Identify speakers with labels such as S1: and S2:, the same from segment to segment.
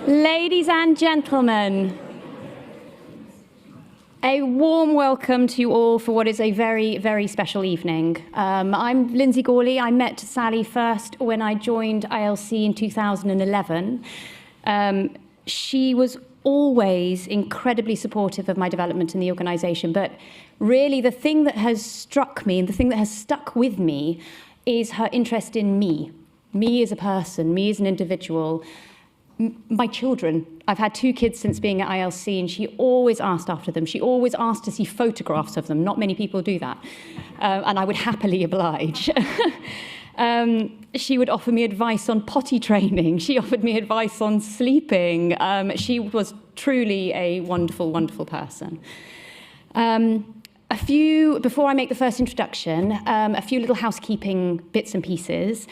S1: Ladies and gentlemen, a warm welcome to you all for what is a very, very special evening. I'm Lindsay Gawley. I met Sally first when I joined ILC in 2011. She was always incredibly supportive of my development in the organisation, but really the thing that has struck me and the thing that has stuck with me is her interest in me as a person, me as an individual. My children. I've had 2 kids since being at ILC, and she always asked after them. She always asked to see photographs of them. Not many people do that. And I would happily oblige. She would offer me advice on potty training. She offered me advice on sleeping. She was truly a wonderful, wonderful person. Before I make the first introduction, a few little housekeeping bits and pieces.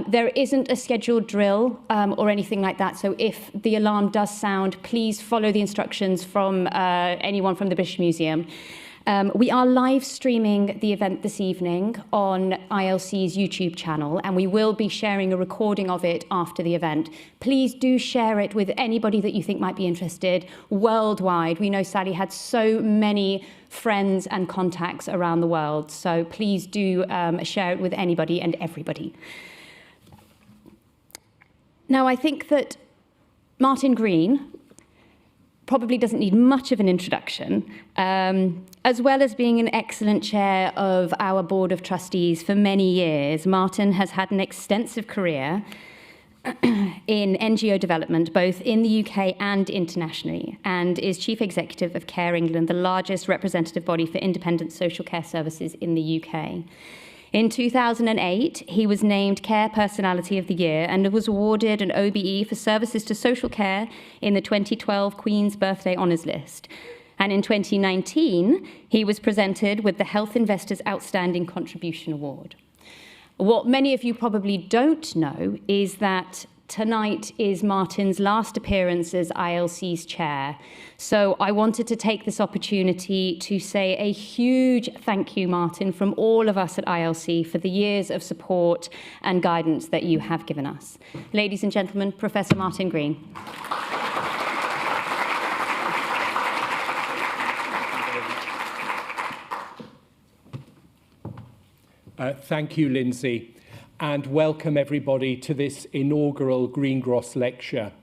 S1: There isn't a scheduled drill or anything like that, so if the alarm does sound, please follow the instructions from anyone from the British Museum. We are live streaming the event this evening on ILC's YouTube channel, and we will be sharing a recording of it after the event. Please do share it with anybody that you think might be interested worldwide. We know Sally had so many friends and contacts around the world, so please do share it with anybody and everybody. Now, I think that Martin Green probably doesn't need much of an introduction, as well as being an excellent chair of our Board of Trustees for many years. Martin has had an extensive career in NGO development, both in the UK and internationally, and is Chief Executive of Care England, the largest representative body for independent social care services in the UK. In 2008, he was named Care Personality of the Year and was awarded an OBE for services to social care in the 2012 Queen's Birthday Honours List. And in 2019, he was presented with the Health Investors Outstanding Contribution Award. What many of you probably don't know is that tonight is Martin's last appearance as ILC's chair. So I wanted to take this opportunity to say a huge thank you, Martin, from all of us at ILC for the years of support and guidance that you have given us. Ladies and gentlemen, Professor Martin Green.
S2: Thank you, Lindsay, and welcome everybody to this inaugural Greengross lecture.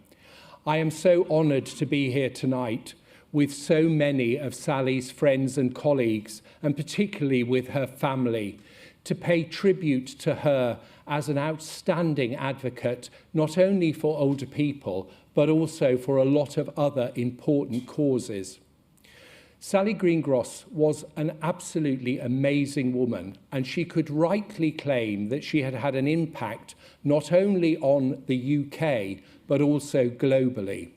S2: I am so honoured to be here tonight with so many of Sally's friends and colleagues, and particularly with her family, to pay tribute to her as an outstanding advocate, not only for older people, but also for a lot of other important causes. Sally Greengross was an absolutely amazing woman, and she could rightly claim that she had had an impact not only on the UK, but also globally.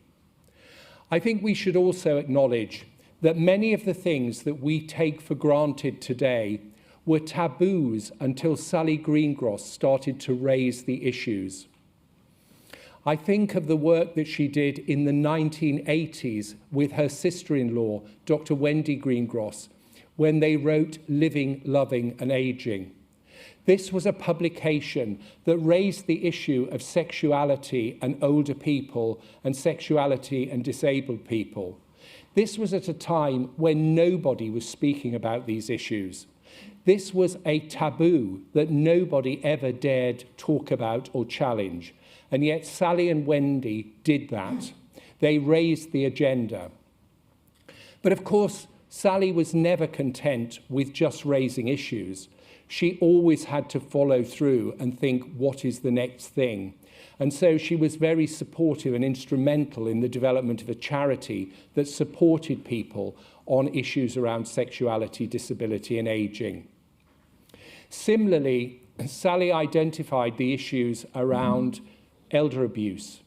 S2: I think we should also acknowledge that many of the things that we take for granted today were taboos until Sally Greengross started to raise the issues. I think of the work that she did in the 1980s with her sister-in-law, Dr. Wendy Greengross, when they wrote Living, Loving and Aging. This was a publication that raised the issue of sexuality and older people and sexuality and disabled people. This was at a time when nobody was speaking about these issues. This was a taboo that nobody ever dared talk about or challenge. And yet Sally and Wendy did that. They raised the agenda. But of course, Sally was never content with just raising issues. She always had to follow through and think, what is the next thing? And so she was very supportive and instrumental in the development of a charity that supported people on issues around sexuality, disability and ageing. Similarly, Sally identified the issues around elder abuse.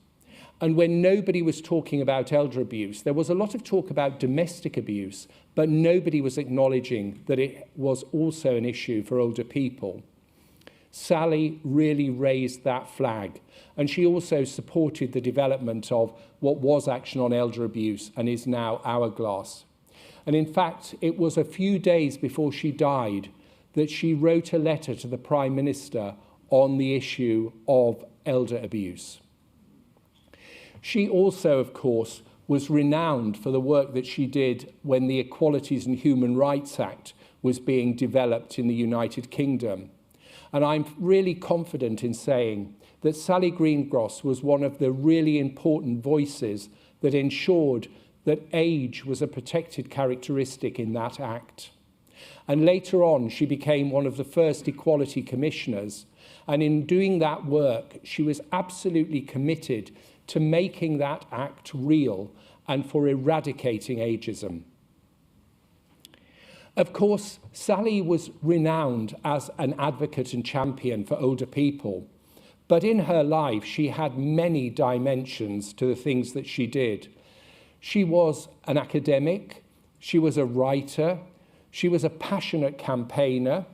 S2: And when nobody was talking about elder abuse, there was a lot of talk about domestic abuse, but nobody was acknowledging that it was also an issue for older people. Sally really raised that flag, and she also supported the development of what was Action on Elder Abuse and is now Hourglass. And in fact, it was a few days before she died that she wrote a letter to the Prime Minister on the issue of elder abuse. She also, of course, was renowned for the work that she did when the Equalities and Human Rights Act was being developed in the United Kingdom. And I'm really confident in saying that Sally Greengross was one of the really important voices that ensured that age was a protected characteristic in that act. And later on, she became one of the first equality commissioners. And in doing that work, she was absolutely committed to making that act real and for eradicating ageism. Of course, Sally was renowned as an advocate and champion for older people, but in her life she had many dimensions to the things that she did. She was an academic, she was a writer, she was a passionate campaigner.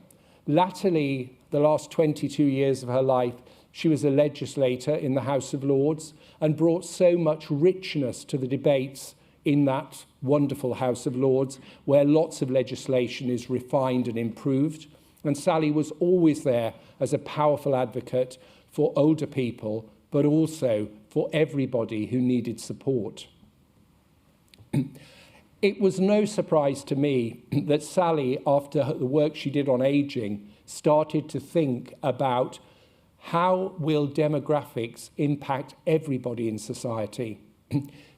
S2: Latterly, the last 22 years of her life, she was a legislator in the House of Lords and brought so much richness to the debates in that wonderful House of Lords, where lots of legislation is refined and improved. And Sally was always there as a powerful advocate for older people, but also for everybody who needed support. It was no surprise to me that Sally, after the work she did on ageing, started to think about how will demographics impact everybody in society.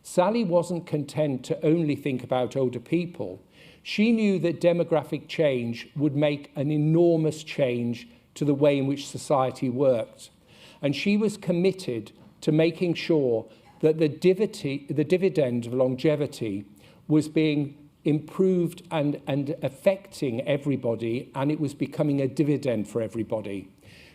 S2: Sally wasn't content to only think about older people. She knew that demographic change would make an enormous change to the way in which society worked. And she was committed to making sure that the dividend of longevity was being improved and affecting everybody, and it was becoming a dividend for everybody.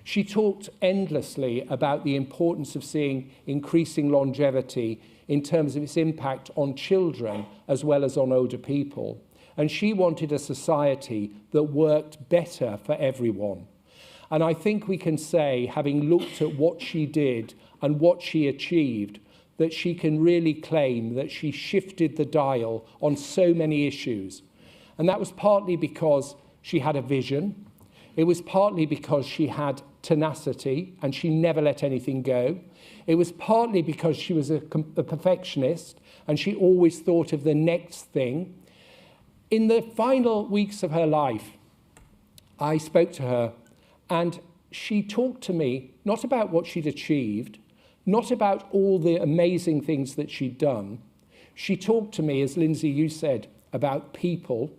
S2: She talked endlessly about the importance of seeing increasing longevity in terms of its impact on children as well as on older people. And she wanted a society that worked better for everyone. And I think we can say, having looked at what she did and what she achieved, that she can really claim that she shifted the dial on so many issues. And that was partly because she had a vision. It was partly because she had tenacity and she never let anything go. It was partly because she was a perfectionist and she always thought of the next thing. In the final weeks of her life, I spoke to her and she talked to me not about what she'd achieved, not about all the amazing things that she'd done. She talked to me, as Lindsay, you said, about people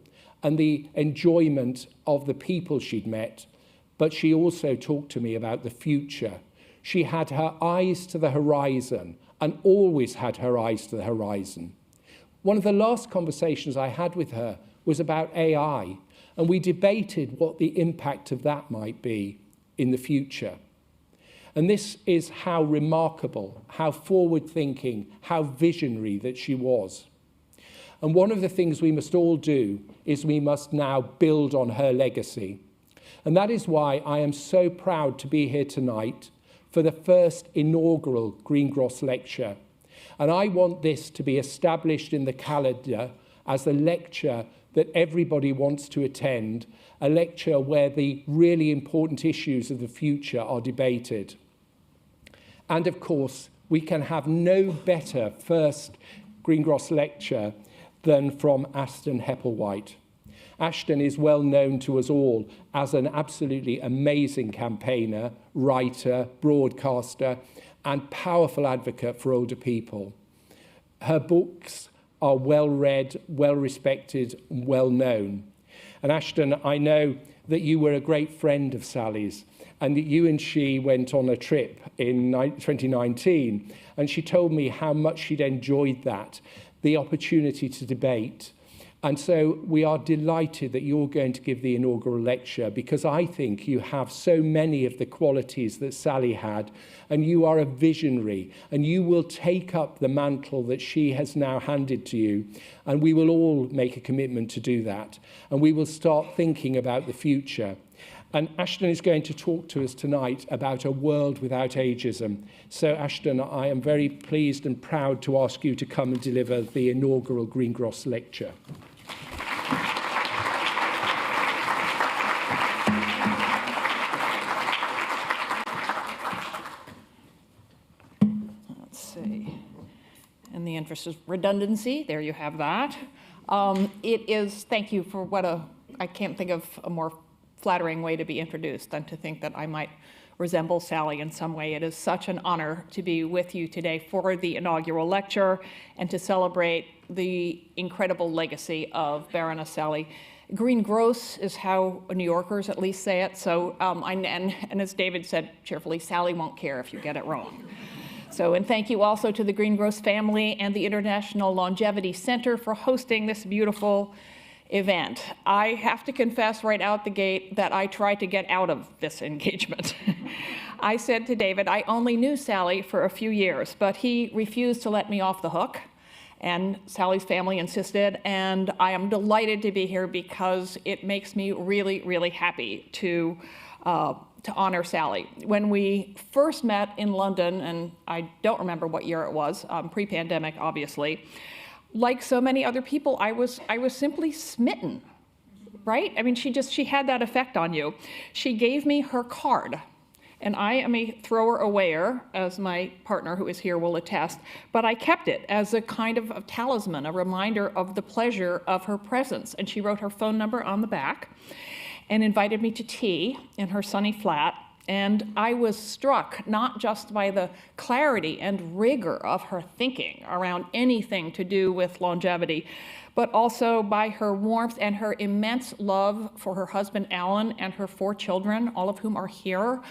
S2: and the enjoyment of the people she'd met, but she also talked to me about the future. She had her eyes to the horizon and always had her eyes to the horizon. One of the last conversations I had with her was about AI, and we debated what the impact of that might be in the future. And this is how remarkable, how forward-thinking, how visionary that she was. And one of the things we must all do is we must now build on her legacy. And that is why I am so proud to be here tonight for the first inaugural Greengross lecture. And I want this to be established in the calendar as a lecture that everybody wants to attend, a lecture where the really important issues of the future are debated. And of course, we can have no better first Greengross lecture than from Ashton Applewhite. Ashton is well known to us all as an absolutely amazing campaigner, writer, broadcaster, and powerful advocate for older people. Her books are well read, well respected, well known. And Ashton, I know that you were a great friend of Sally's, and that you and she went on a trip in 2019, and she told me how much she'd enjoyed that, the opportunity to debate. And so we are delighted that you're going to give the inaugural lecture, because I think you have so many of the qualities that Sally had, and you are a visionary, and you will take up the mantle that she has now handed to you, and we will all make a commitment to do that, and we will start thinking about the future. And Ashton is going to talk to us tonight about a world without ageism. So, Ashton, I am very pleased and proud to ask you to come and deliver the inaugural Greengross lecture.
S3: Let's see. interest of redundancy, there you have that. Thank you for I can't think of a more flattering way to be introduced than to think that I might resemble Sally in some way. It is such an honor to be with you today for the inaugural lecture and to celebrate the incredible legacy of Baroness Sally. Greengross is how New Yorkers at least say it. So, and as David said cheerfully, Sally won't care if you get it wrong. So, and thank you also to the Greengross family and the International Longevity Center for hosting this beautiful event. I have to confess right out the gate that I tried to get out of this engagement. I said to David, I only knew Sally for a few years, but he refused to let me off the hook, and Sally's family insisted, and I am delighted to be here because it makes me really, really happy to honor Sally. When we first met in London, and I don't remember what year it was, pre-pandemic, obviously, like so many other people, I was simply smitten, right? I mean, she had that effect on you. She gave me her card, and I am a thrower-awayer, as my partner who is here will attest, but I kept it as a kind of a talisman, a reminder of the pleasure of her presence. And she wrote her phone number on the back and invited me to tea in her sunny flat. And I was struck not just by the clarity and rigor of her thinking around anything to do with longevity, but also by her warmth and her immense love for her husband, Alan, and her 4 children, all of whom are here.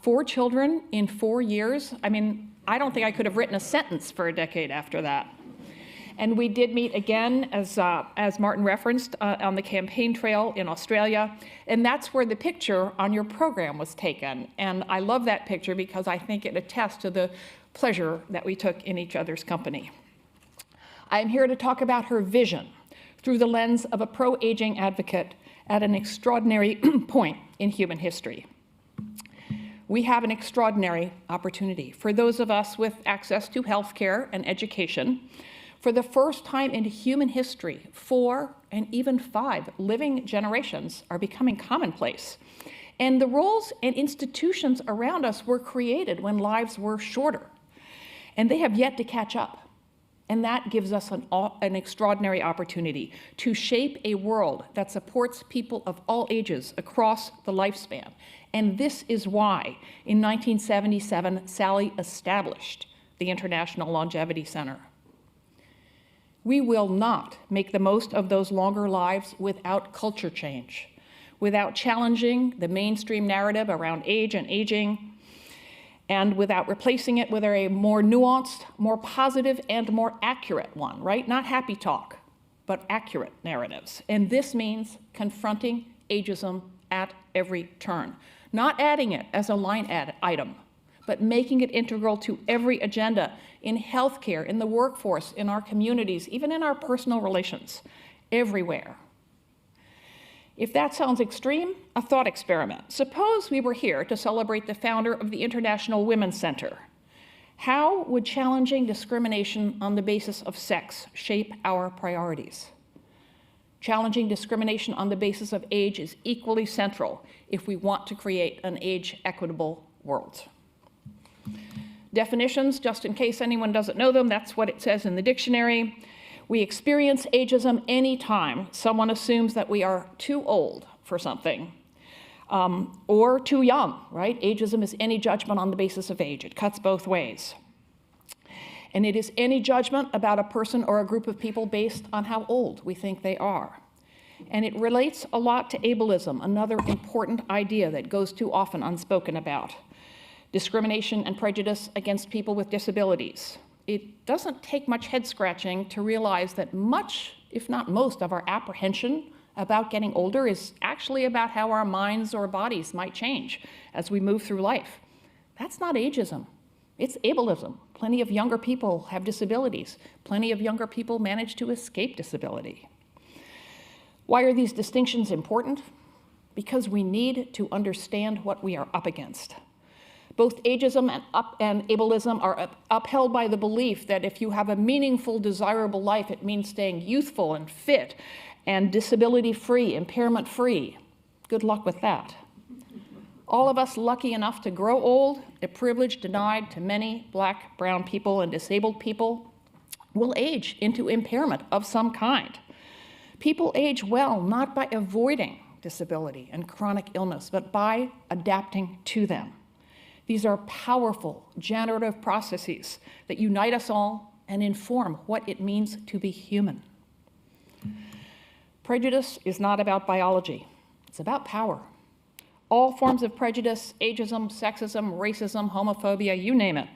S3: 4 children in 4 years. I mean, I don't think I could have written a sentence for a decade after that. And we did meet again, as Martin referenced, on the campaign trail in Australia. And that's where the picture on your program was taken. And I love that picture because I think it attests to the pleasure that we took in each other's company. I'm here to talk about her vision through the lens of a pro-aging advocate at an extraordinary point in human history. We have an extraordinary opportunity for those of us with access to healthcare and education. For the first time in human history, 4 and even 5 living generations are becoming commonplace. And the roles and institutions around us were created when lives were shorter. And they have yet to catch up. And that gives us an extraordinary opportunity to shape a world that supports people of all ages across the lifespan. And this is why, in 1977, Sally established the International Longevity Center. We will not make the most of those longer lives without culture change, without challenging the mainstream narrative around age and aging, and without replacing it with a more nuanced, more positive, and more accurate one, right? Not happy talk, but accurate narratives. And this means confronting ageism at every turn, not adding it as a line item, but making it integral to every agenda in healthcare, in the workforce, in our communities, even in our personal relations, everywhere. If that sounds extreme, a thought experiment. Suppose we were here to celebrate the founder of the International Women's Center. How would challenging discrimination on the basis of sex shape our priorities? Challenging discrimination on the basis of age is equally central if we want to create an age-equitable world. Definitions, just in case anyone doesn't know them, that's what it says in the dictionary. We experience ageism anytime someone assumes that we are too old for something or too young, right? Ageism is any judgment on the basis of age. It cuts both ways. And it is any judgment about a person or a group of people based on how old we think they are. And it relates a lot to ableism, another important idea that goes too often unspoken about. Discrimination and prejudice against people with disabilities. It doesn't take much head scratching to realize that much, if not most, of our apprehension about getting older is actually about how our minds or bodies might change as we move through life. That's not ageism, it's ableism. Plenty of younger people have disabilities. Plenty of younger people manage to escape disability. Why are these distinctions important? Because we need to understand what we are up against. Both ageism and ableism are upheld by the belief that if you have a meaningful, desirable life, it means staying youthful and fit and disability-free, impairment-free. Good luck with that. All of us lucky enough to grow old, a privilege denied to many Black, brown people, and disabled people. will age into impairment of some kind. People age well not by avoiding disability and chronic illness, but by adapting to them. These are powerful generative processes that unite us all and inform what it means to be human. Prejudice is not about biology, it's about power. All forms of prejudice, ageism, sexism, racism, homophobia, you name it,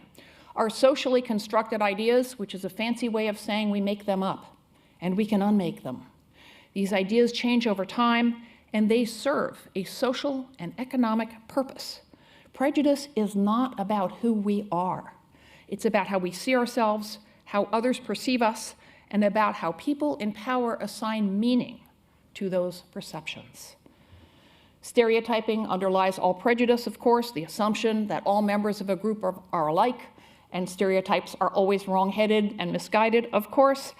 S3: are socially constructed ideas, which is a fancy way of saying we make them up, and we can unmake them. These ideas change over time, and they serve a social and economic purpose. Prejudice is not about who we are. It's about how we see ourselves, how others perceive us, and about how people in power assign meaning to those perceptions. Stereotyping underlies all prejudice, of course, the assumption that all members of a group are alike, and stereotypes are always wrong-headed and misguided, of course,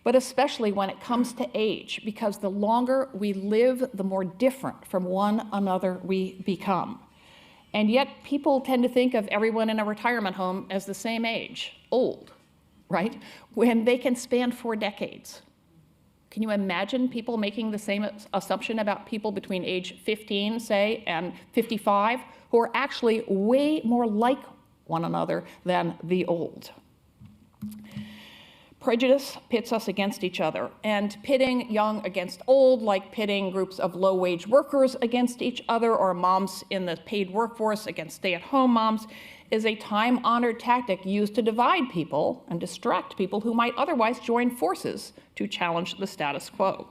S3: but especially when it comes to age, because the longer we live, the more different from one another we become. And yet people tend to think of everyone in a retirement home as the same age, old, right? When they can span 4 decades. Can you imagine people making the same assumption about people between age 15, say, and 55, who are actually way more like one another than the old? Prejudice pits us against each other, and pitting young against old, like pitting groups of low-wage workers against each other or moms in the paid workforce against stay-at-home moms, is a time-honored tactic used to divide people and distract people who might otherwise join forces to challenge the status quo.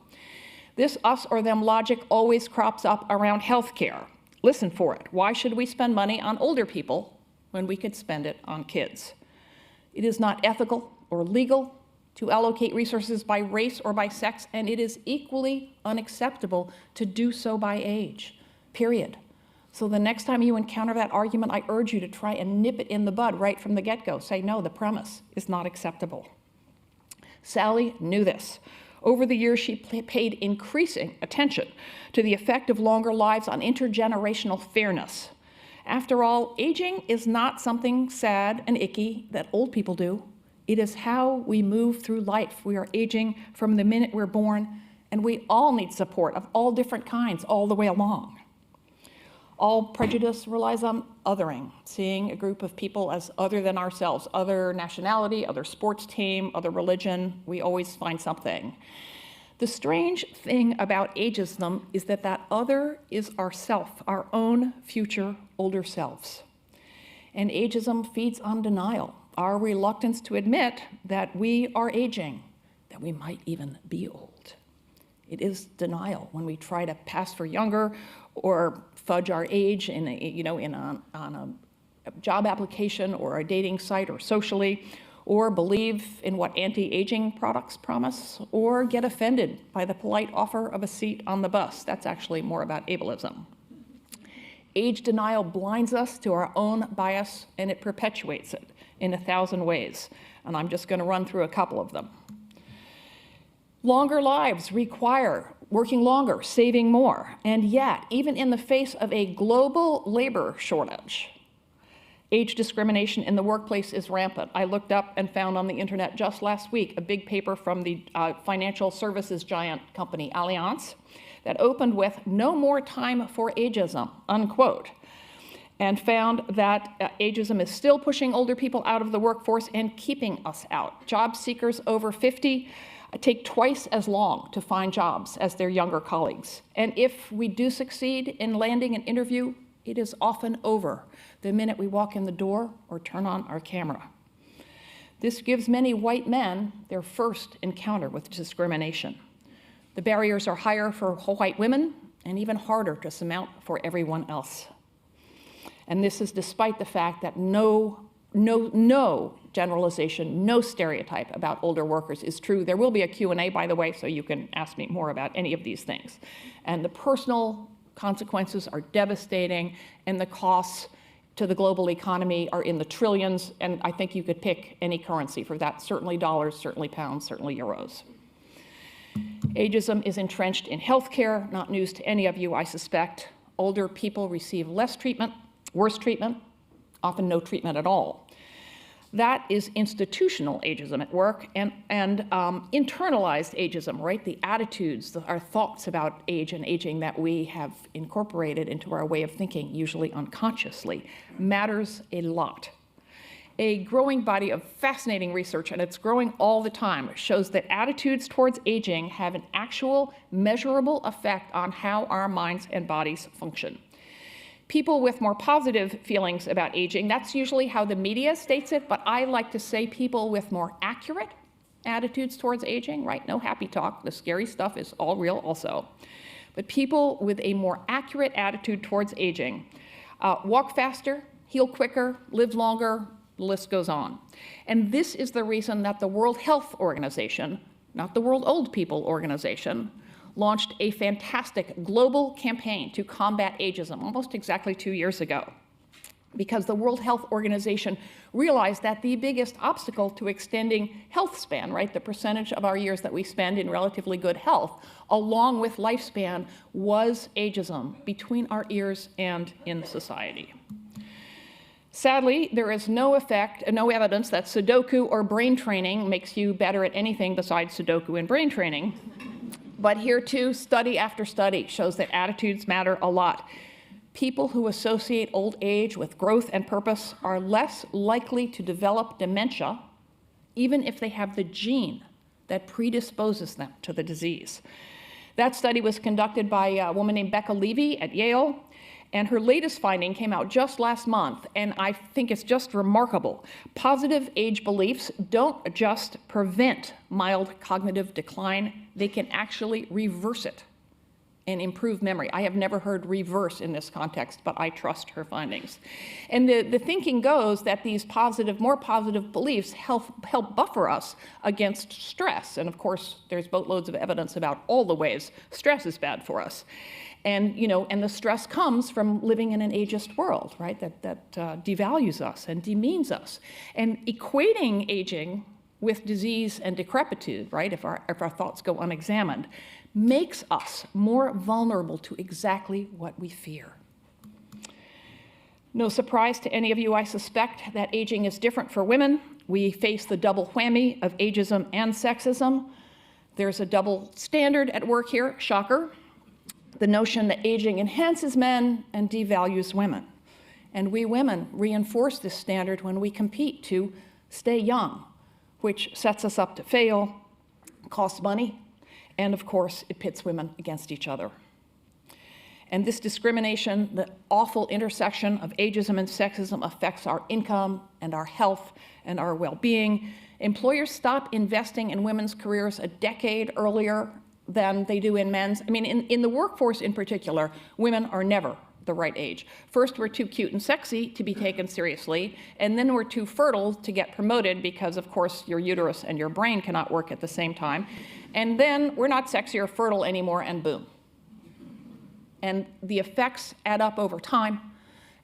S3: This us or them logic always crops up around healthcare. Listen for it. Why should we spend money on older people when we could spend it on kids? It is not ethical or legal to allocate resources by race or by sex, and it is equally unacceptable to do so by age, period. So the next time you encounter that argument, I urge you to try and nip it in the bud right from the get-go. Say, no, the premise is not acceptable. Sally knew this. Over the years, she paid increasing attention to the effect of longer lives on intergenerational fairness. After all, aging is not something sad and icky that old people do. It is how we move through life. We are aging from the minute we're born, and we all need support of all different kinds all the way along. All prejudice relies on othering, seeing a group of people as other than ourselves, other nationality, other sports team, other religion. We always find something. The strange thing about ageism is that that other is ourself, our own future older selves. And ageism feeds on denial, our reluctance to admit that we are aging, that we might even be old. It is denial when we try to pass for younger or fudge our age on a job application or a dating site or socially, or believe in what anti-aging products promise, or get offended by the polite offer of a seat on the bus. That's actually more about ableism. Age denial blinds us to our own bias, and it perpetuates it in 1,000 ways. And I'm just going to run through a couple of them. Longer lives require working longer, saving more. And yet, even in the face of a global labor shortage, age discrimination in the workplace is rampant. I looked up and found on the internet just last week a big paper from the financial services giant company Allianz that opened with "no more time for ageism," unquote, and found that ageism is still pushing older people out of the workforce and keeping us out. Job seekers over 50 take twice as long to find jobs as their younger colleagues. And if we do succeed in landing an interview, it is often over the minute we walk in the door or turn on our camera. This gives many white men their first encounter with discrimination. The barriers are higher for white women and even harder to surmount for everyone else. And this is despite the fact that no generalization, no stereotype about older workers is true. There will be a Q&A, by the way, so you can ask me more about any of these things. And the personal consequences are devastating, and the costs to the global economy are in the trillions, and I think you could pick any currency for that, certainly dollars, certainly pounds, certainly euros. Ageism is entrenched in healthcare, not news to any of you, I suspect. Older people receive less treatment, worse treatment, often no treatment at all. That is institutional ageism at work and internalized ageism, right? The attitudes, our thoughts about age and aging that we have incorporated into our way of thinking, usually unconsciously, matters a lot. A growing body of fascinating research, and it's growing all the time, shows that attitudes towards aging have an actual measurable effect on how our minds and bodies function. People with more positive feelings about aging, that's usually how the media states it, but I like to say people with more accurate attitudes towards aging, right? No happy talk, the scary stuff is all real also. But people with a more accurate attitude towards aging walk faster, heal quicker, live longer, the list goes on. And this is the reason that the World Health Organization, not the World Old People Organization, launched a fantastic global campaign to combat ageism almost exactly 2 years ago. Because the World Health Organization realized that the biggest obstacle to extending health span, right, the percentage of our years that we spend in relatively good health, along with lifespan, was ageism between our ears and in society. Sadly, there is no evidence that Sudoku or brain training makes you better at anything besides Sudoku and brain training. But here too, study after study shows that attitudes matter a lot. People who associate old age with growth and purpose are less likely to develop dementia, even if they have the gene that predisposes them to the disease. That study was conducted by a woman named Becca Levy at Yale, and her latest finding came out just last month, and I think it's just remarkable. Positive age beliefs don't just prevent mild cognitive decline, they can actually reverse it and improve memory. I have never heard reverse in this context, but I trust her findings. And the thinking goes that these more positive beliefs help buffer us against stress. And of course, there's boatloads of evidence about all the ways stress is bad for us. And, and the stress comes from living in an ageist world, right? That devalues us and demeans us. And equating aging with disease and decrepitude, right? If our thoughts go unexamined, makes us more vulnerable to exactly what we fear. No surprise to any of you, I suspect, that aging is different for women. We face the double whammy of ageism and sexism. There's a double standard at work here, shocker. The notion that aging enhances men and devalues women. And we women reinforce this standard when we compete to stay young, which sets us up to fail, costs money, and of course, it pits women against each other. And this discrimination, the awful intersection of ageism and sexism, affects our income and our health and our well-being. Employers stop investing in women's careers a decade earlier than they do in men's. I mean, in the workforce in particular, women are never the right age. First, we're too cute and sexy to be taken seriously, and then we're too fertile to get promoted because, of course, your uterus and your brain cannot work at the same time. And then we're not sexy or fertile anymore, and boom. And the effects add up over time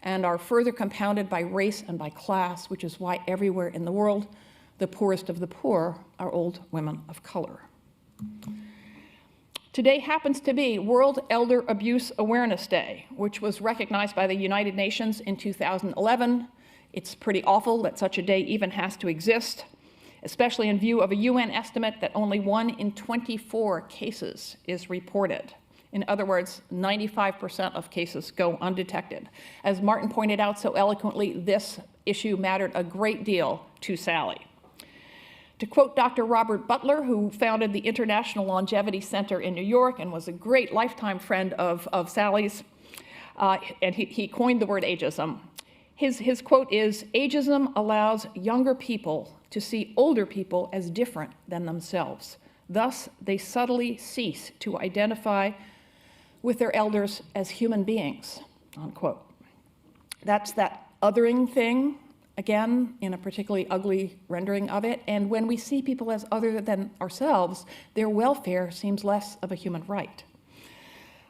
S3: and are further compounded by race and by class, which is why everywhere in the world, the poorest of the poor are old women of color. Today happens to be World Elder Abuse Awareness Day, which was recognized by the United Nations in 2011. It's pretty awful that such a day even has to exist, especially in view of a UN estimate that only 1 in 24 cases is reported. In other words, 95% of cases go undetected. As Martin pointed out so eloquently, this issue mattered a great deal to Sally. To quote Dr. Robert Butler, who founded the International Longevity Center in New York and was a great lifetime friend of Sally's, and he coined the word ageism. His quote is, "Ageism allows younger people to see older people as different than themselves. Thus, they subtly cease to identify with their elders as human beings," unquote. That's that othering thing, again, in a particularly ugly rendering of it. And when we see people as other than ourselves, their welfare seems less of a human right.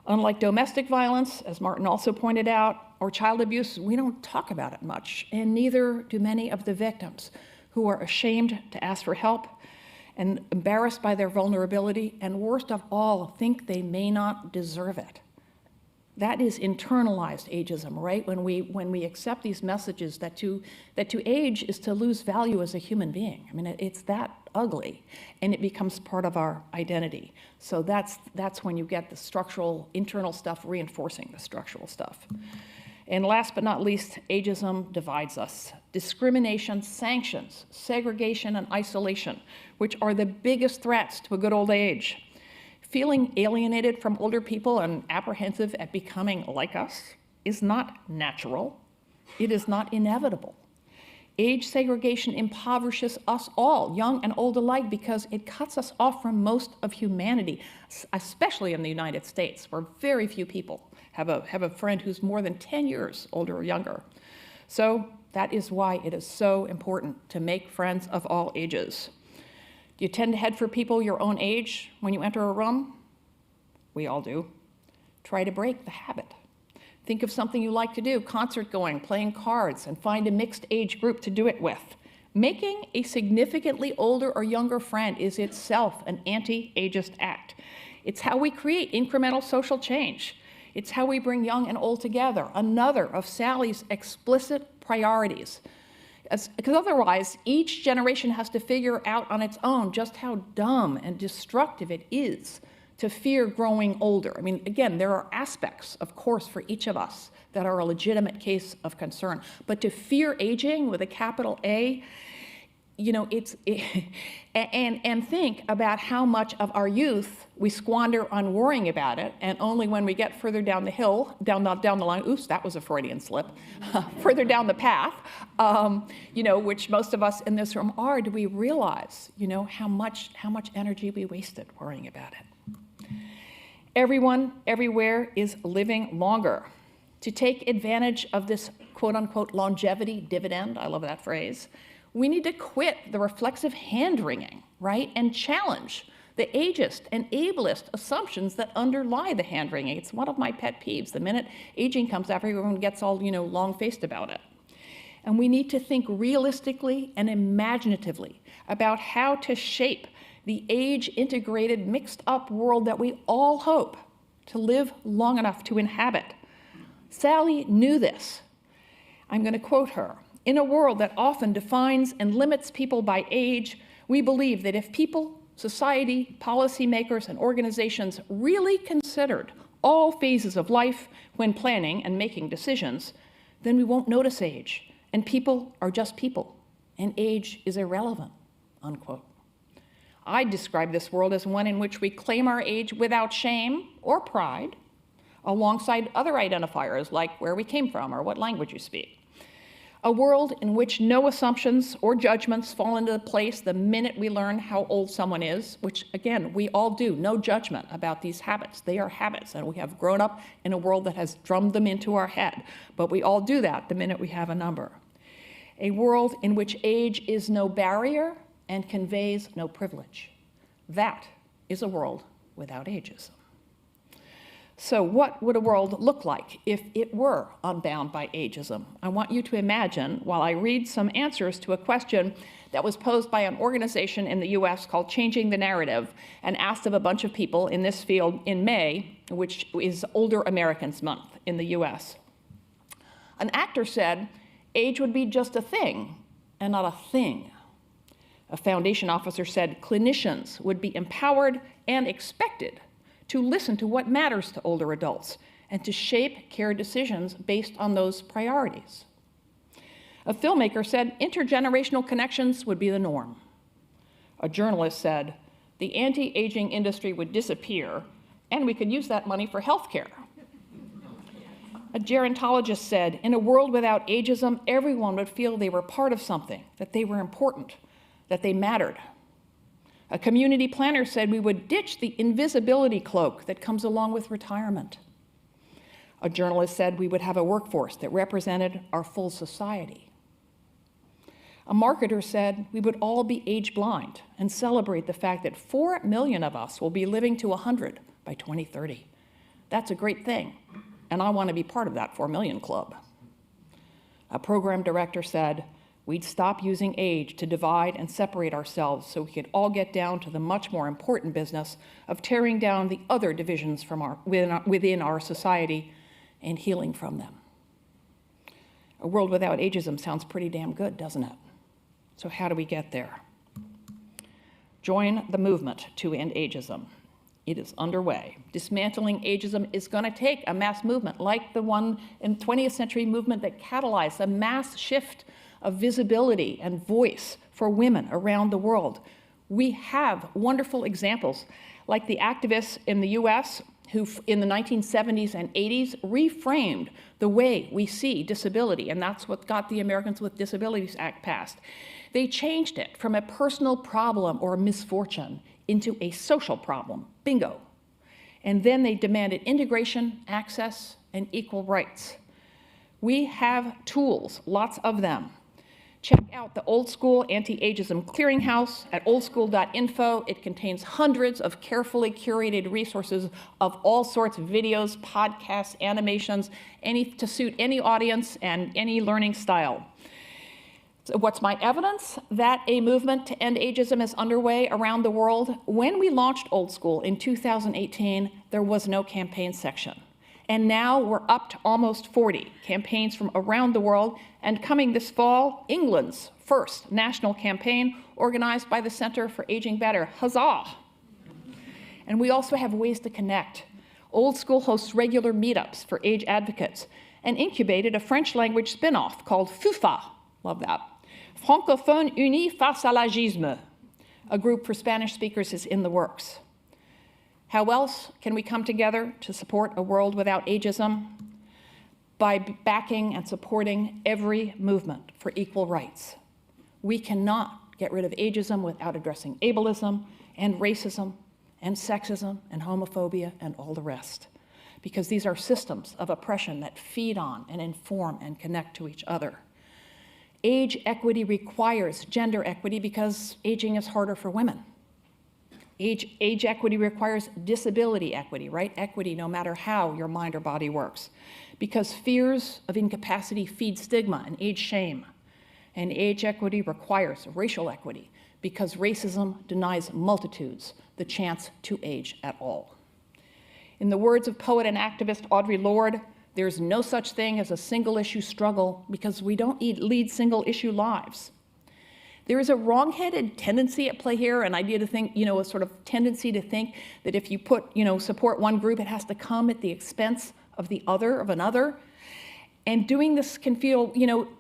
S3: Unlike domestic violence, as Martin also pointed out, or child abuse, we don't talk about it much, and neither do many of the victims, who are ashamed to ask for help and embarrassed by their vulnerability, and worst of all, think they may not deserve it. That is internalized ageism, right? When we accept these messages that to age is to lose value as a human being. I mean, it's that ugly, and it becomes part of our identity. So that's when you get the structural, internal stuff reinforcing the structural stuff. And last but not least, ageism divides us. Discrimination, sanctions, segregation, and isolation, which are the biggest threats to a good old age. Feeling alienated from older people and apprehensive at becoming like us is not natural. It is not inevitable. Age segregation impoverishes us all, young and old alike, because it cuts us off from most of humanity, especially in the United States, where very few people have a friend who's more than 10 years older or younger. So that is why it is so important to make friends of all ages. Do you tend to head for people your own age when you enter a room? We all do. Try to break the habit. Think of something you like to do, concert going, playing cards, and find a mixed age group to do it with. Making a significantly older or younger friend is itself an anti-ageist act. It's how we create incremental social change. It's how we bring young and old together, another of Sally's explicit priorities. Because otherwise, each generation has to figure out on its own just how dumb and destructive it is to fear growing older. I mean, again, there are aspects, of course, for each of us that are a legitimate case of concern. But to fear aging with a capital A, you know, and think about how much of our youth we squander on worrying about it, and only when we get further down the hill, down the line, oops, that was a Freudian slip, further down the path, you know, which most of us in this room are, do we realize, you know, how much energy we wasted worrying about it. Everyone, everywhere is living longer. To take advantage of this quote-unquote longevity dividend, I love that phrase, we need to quit the reflexive hand-wringing, right, and challenge the ageist and ableist assumptions that underlie the hand-wringing. It's one of my pet peeves. The minute aging comes up, everyone gets all, you know, long-faced about it. And we need to think realistically and imaginatively about how to shape the age-integrated, mixed-up world that we all hope to live long enough to inhabit. Sally knew this. I'm going to quote her. In a world that often defines and limits people by age, we believe that if people, society, policymakers, and organizations really considered all phases of life when planning and making decisions, then we won't notice age, and people are just people, and age is irrelevant, unquote. I describe this world as one in which we claim our age without shame or pride, alongside other identifiers like where we came from or what language you speak. A world in which no assumptions or judgments fall into place the minute we learn how old someone is, which, again, we all do. No judgment about these habits. They are habits, and we have grown up in a world that has drummed them into our head. But we all do that the minute we have a number. A world in which age is no barrier and conveys no privilege. That is a world without ageism. So what would a world look like if it were unbound by ageism? I want you to imagine, while I read some answers to a question that was posed by an organization in the US called Changing the Narrative, and asked of a bunch of people in this field in May, which is Older Americans Month in the US. An actor said, age would be just a thing and not a thing. A foundation officer said clinicians would be empowered and expected to listen to what matters to older adults and to shape care decisions based on those priorities. A filmmaker said intergenerational connections would be the norm. A journalist said the anti-aging industry would disappear and we could use that money for health care. A gerontologist said, in a world without ageism, everyone would feel they were part of something, that they were important, that they mattered. A community planner said we would ditch the invisibility cloak that comes along with retirement. A journalist said we would have a workforce that represented our full society. A marketer said we would all be age blind and celebrate the fact that 4 million of us will be living to 100 by 2030. That's a great thing, and I want to be part of that 4 million club. A program director said we'd stop using age to divide and separate ourselves so we could all get down to the much more important business of tearing down the other divisions from within our society and healing from them. A world without ageism sounds pretty damn good, doesn't it? So how do we get there? Join the movement to end ageism. It is underway. Dismantling ageism is going to take a mass movement like the one in the 20th century movement that catalyzed a mass shift of visibility and voice for women around the world. We have wonderful examples, like the activists in the US who in the 1970s and 80s reframed the way we see disability, and that's what got the Americans with Disabilities Act passed. They changed it from a personal problem or misfortune into a social problem, bingo. And then they demanded integration, access, and equal rights. We have tools, lots of them. Check out the Old School Anti-Ageism Clearinghouse at oldschool.info. It contains hundreds of carefully curated resources of all sorts of videos, podcasts, animations, to suit any audience and any learning style. So what's my evidence that a movement to end ageism is underway around the world? When we launched Old School in 2018, there was no campaign section. And now we're up to almost 40 campaigns from around the world, and coming this fall, England's first national campaign organized by the Center for Aging Better. Huzzah! And we also have ways to connect. Old School hosts regular meetups for age advocates and incubated a French language spin-off called FUFA, love that, Francophones Unis Face à l'Agisme. A group for Spanish speakers is in the works. How else can we come together to support a world without ageism? By backing and supporting every movement for equal rights. We cannot get rid of ageism without addressing ableism and racism and sexism and homophobia and all the rest, because these are systems of oppression that feed on and inform and connect to each other. Age equity requires gender equity because aging is harder for women. Age equity requires disability equity, right? Equity no matter how your mind or body works. Because fears of incapacity feed stigma and age shame. And age equity requires racial equity because racism denies multitudes the chance to age at all. In the words of poet and activist Audre Lorde, there's no such thing as a single-issue struggle because we don't lead single-issue lives. There is a wrong-headed tendency at play here, an idea to think, a sort of tendency to think that if you support one group, it has to come at the expense of the other, of another. And doing this can feel,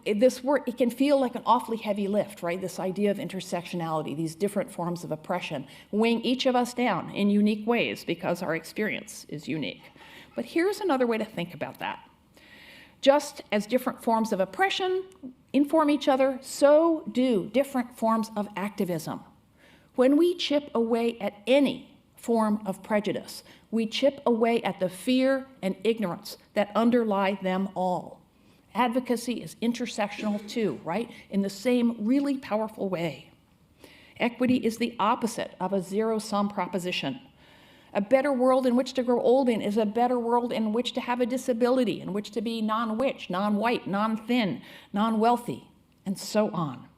S3: this work, it can feel like an awfully heavy lift, right? This idea of intersectionality, these different forms of oppression, weighing each of us down in unique ways because our experience is unique. But here's another way to think about that. Just as different forms of oppression inform each other, so do different forms of activism. When we chip away at any form of prejudice, we chip away at the fear and ignorance that underlie them all. Advocacy is intersectional too, right? In the same really powerful way. Equity is the opposite of a zero-sum proposition. A better world in which to grow old in is a better world in which to have a disability, in which to be non-witch, non-white, non-thin, non-wealthy, and so on.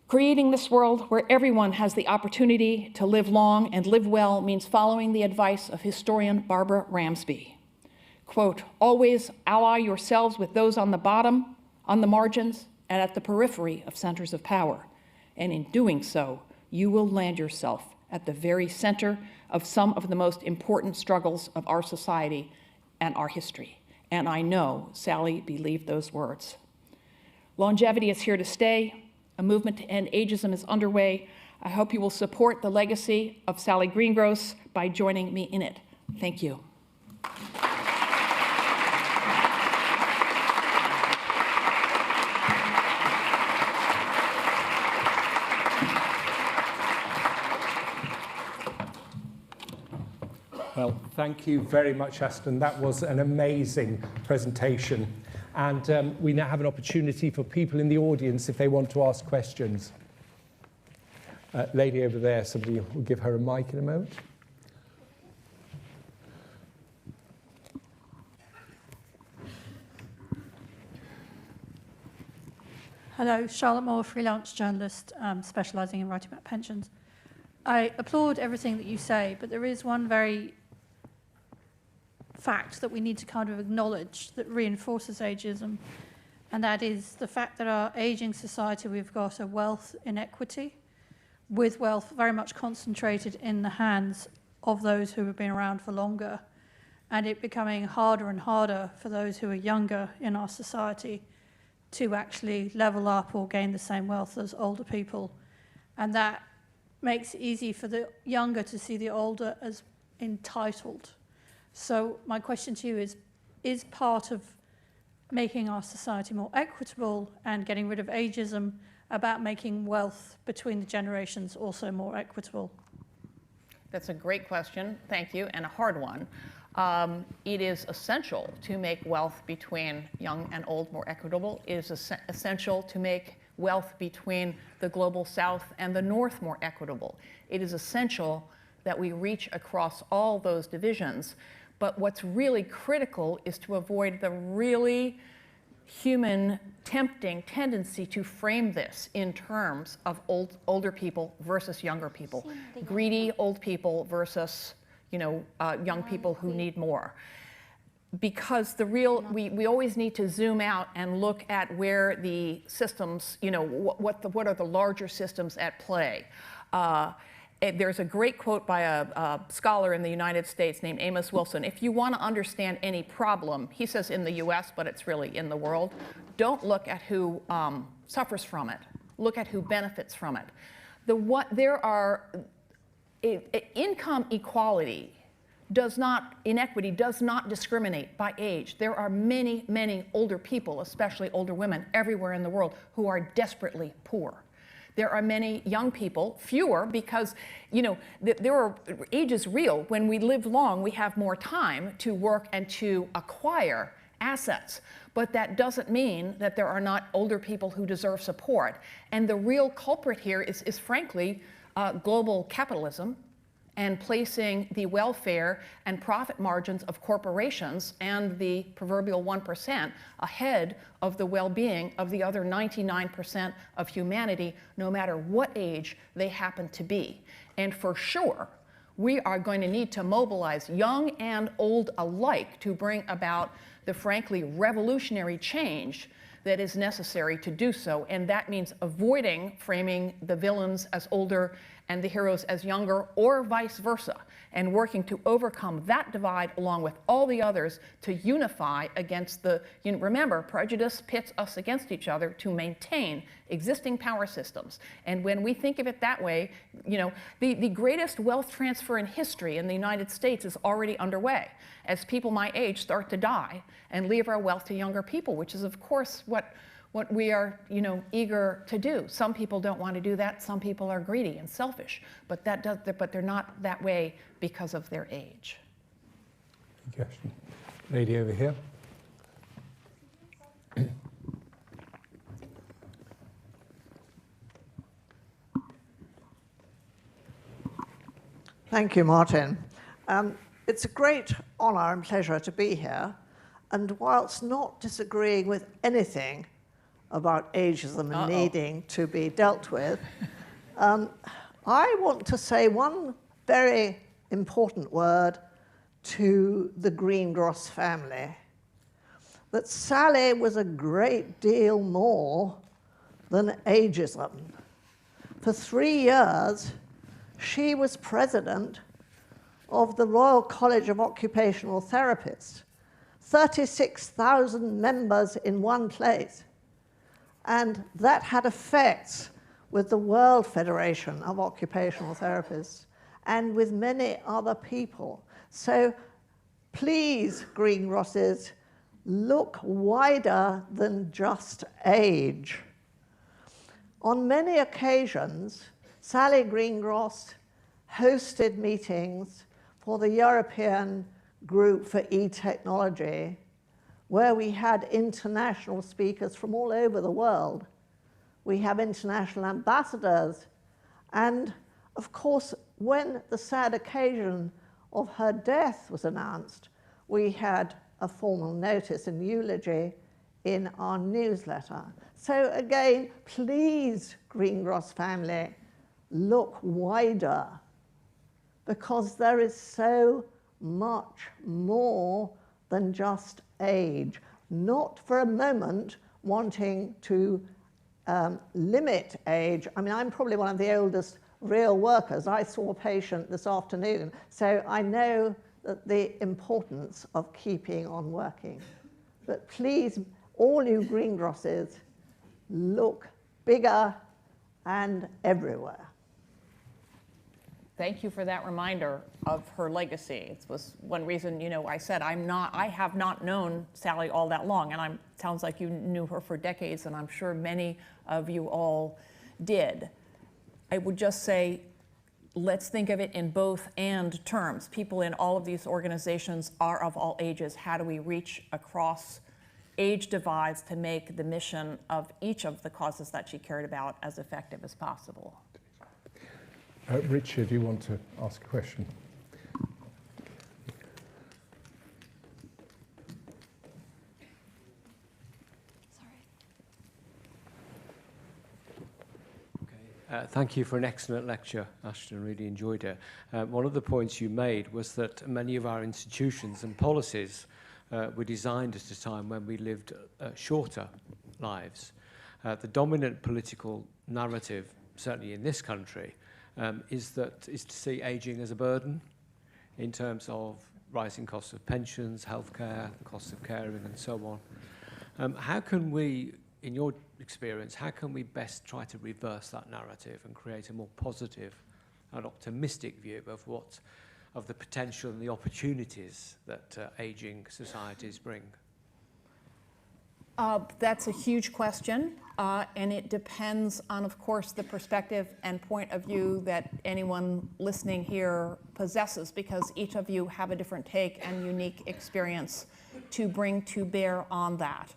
S3: Creating this world where everyone has the opportunity to live long and live well means following the advice of historian Barbara Ramsby. Quote, always ally yourselves with those on the bottom, on the margins, and at the periphery of centers of power. And in doing so, you will land yourself at the very center of some of the most important struggles of our society and our history. And I know Sally believed those words. Longevity is here to stay. A movement to end ageism is underway. I hope you will support the legacy of Sally Greengross by joining me in it. Thank you.
S2: Well, thank you very much, Ashton. That was an amazing presentation. And we now have an opportunity for people in the audience if they want to ask questions. Lady over there, somebody will give her a mic in a moment.
S4: Hello, Charlotte Moore, freelance journalist specialising in writing about pensions. I applaud everything that you say, but there is one very fact that we need to kind of acknowledge that reinforces ageism, and that is the fact that our aging society, we've got a wealth inequity, with wealth very much concentrated in the hands of those who have been around for longer, and it becoming harder and harder for those who are younger in our society to actually level up or gain the same wealth as older people. And that makes it easy for the younger to see the older as entitled. So my question to you is part of making our society more equitable and getting rid of ageism about making wealth between the generations also more equitable?
S3: That's a great question, thank you, and a hard one. It is essential to make wealth between young and old more equitable. It is essential to make wealth between the global south and the north more equitable. It is essential that we reach across all those divisions. But what's really critical is to avoid the really human tempting tendency to frame this in terms of older people versus younger people, greedy old people versus young people who need more. Because we always need to zoom out and look at where the systems, what are the larger systems at play. There's a great quote by a scholar in the United States named Amos Wilson. If you want to understand any problem, he says in the US, but it's really in the world, don't look at who suffers from it. Look at who benefits from it. Income equality inequity does not discriminate by age. There are many, many older people, especially older women, everywhere in the world who are desperately poor. There are many young people, fewer, because age is real. When we live long, we have more time to work and to acquire assets. But that doesn't mean that there are not older people who deserve support. And the real culprit here is frankly, global capitalism and placing the welfare and profit margins of corporations and the proverbial 1% ahead of the well-being of the other 99% of humanity, no matter what age they happen to be. And for sure, we are going to need to mobilize young and old alike to bring about the frankly revolutionary change that is necessary to do so. And that means avoiding framing the villains as older and the heroes as younger, or vice versa, and working to overcome that divide along with all the others to unify against remember, prejudice pits us against each other to maintain existing power systems. And when we think of it that way, the greatest wealth transfer in history in the United States is already underway as people my age start to die and leave our wealth to younger people, which is of course what we are eager to do. Some people don't want to do that. Some people are greedy and selfish, but they're not that way because of their age.
S2: Thank you, Ashton. Lady over here.
S5: Thank you, Martin. It's a great honor and pleasure to be here, and whilst not disagreeing with anything about ageism and needing to be dealt with, I want to say one very important word to the Greengross family, that Sally was a great deal more than ageism. For 3 years, she was president of the Royal College of Occupational Therapists, 36,000 members in one place. And that had effects with the World Federation of Occupational Therapists and with many other people. So please, Greengrosses, look wider than just age. On many occasions, Sally Greengross hosted meetings for the European Group for E-Technology, where we had international speakers from all over the world. We have international ambassadors. And of course, when the sad occasion of her death was announced, we had a formal notice and eulogy in our newsletter. So again, please, Greengross family, look wider, because there is so much more than just age. Not for a moment wanting to limit age. I mean, I'm probably one of the oldest real workers. I saw a patient this afternoon, so I know that the importance of keeping on working. But please, all you greengrosses, look bigger and everywhere.
S3: Thank you for that reminder of her legacy. It was one reason, you know, I said I have not known Sally all that long, and sounds like you knew her for decades, and I'm sure many of you all did. I would just say, let's think of it in both and terms. People in all of these organizations are of all ages. How do we reach across age divides to make the mission of each of the causes that she cared about as effective as possible?
S2: Richard, you want to ask a question?
S6: Thank you for an excellent lecture, Ashton. Really enjoyed it. One of the points you made was that many of our institutions and policies were designed at a time when we lived shorter lives. The dominant political narrative, certainly in this country, is to see ageing as a burden in terms of rising costs of pensions, healthcare, costs of caring, and so on. How can we, in your experience, how can we best try to reverse that narrative and create a more positive and optimistic view of the potential and the opportunities that ageing societies bring?
S3: That's a huge question, and it depends on, of course, the perspective and point of view that anyone listening here possesses, because each of you have a different take and unique experience to bring to bear on that.